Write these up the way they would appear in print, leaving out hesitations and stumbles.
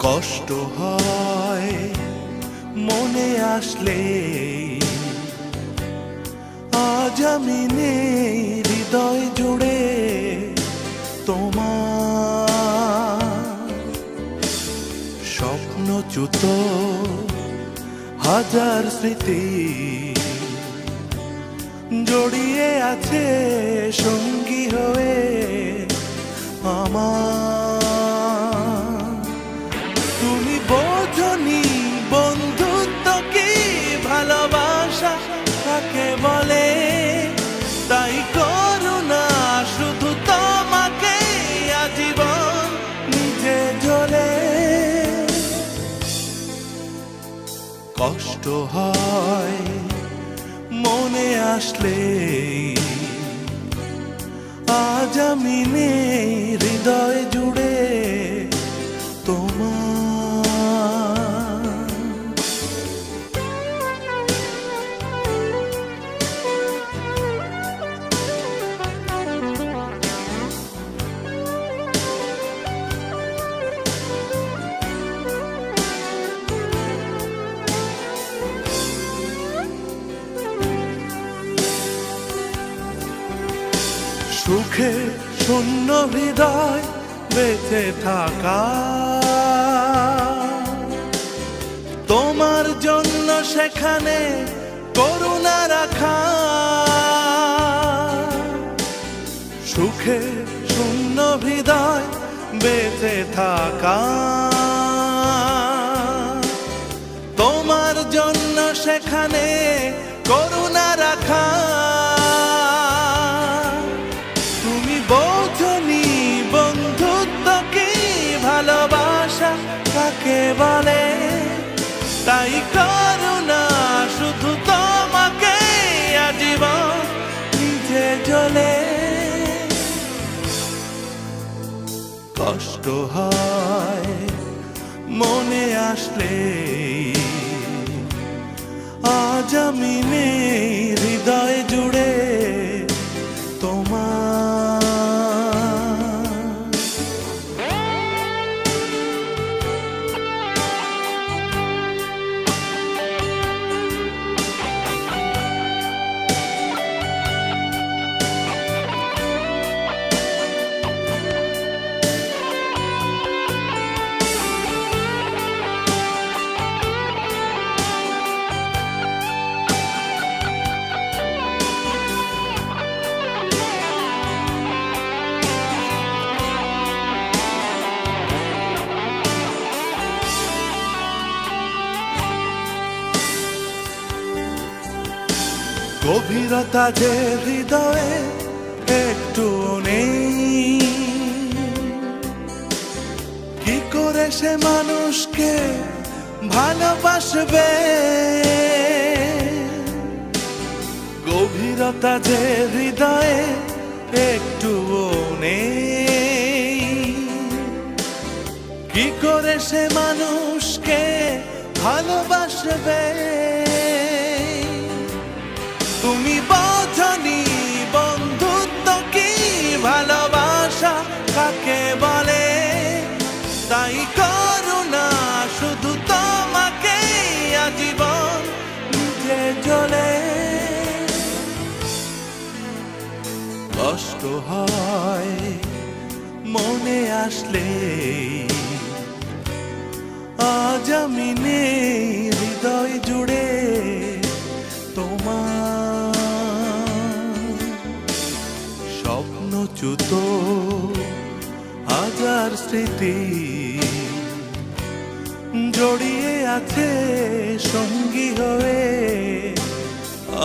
কষ্ট হয় মনে আসলে, আজ আমি নেই হৃদয় জুড়ে তোমার। স্বপ্নচ্যুত হাজার স্মৃতি জড়িয়ে আছে সঙ্গী হয়ে আমার। তুমি বোঝনি বন্ধুত্ব কি, ভালোবাসা কাকে বলে, তাই করুণা শুধু তোমাকে আজীবন নিজে জ্বলে। কষ্ট হয় মনে আসলে, আজ আমি নেই হৃদয় জুড়ে তোমার। সুখে শূন্য হৃদয় বেঁচে থাকা, তোমার জন্য সেখানে করুণা রাখা। সুখে শূন্য হৃদয় বেঁচে থাকা, তোমার জন্য সেখানে করুণা রাখা। বোঝনি বন্ধুত্ব কি, ভালোবাসা কাকে বলে, তাই করুণা শুধু তোমাকে আজীবন নিজে জ্বলে। কষ্ট হয় মনে আসলে, আজ আমি নেই হৃদয় জুড়ে তোমার। গভীরতা যে হৃদয়ে একটু নেই, কি করে সে মানুষকে ভালোবাসবে। গভীরতা যে হৃদয়ে একটু নেই, কি করে সে মানুষকে ভালোবাসবে। তুমি বোঝনি বন্ধুত্ব কি, ভালোবাসা কাকে বলে, তাই করুণা শুধু তোমাকে আজীবন নিজে জ্বলে। কষ্ট হয় মনে আসলে, আজ আমি নেই হৃদয় জুড়ে তোমার। স্বপ্নচ্যুত হাজার স্মৃতি জড়িয়ে আছে সঙ্গী হয়ে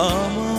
আমার।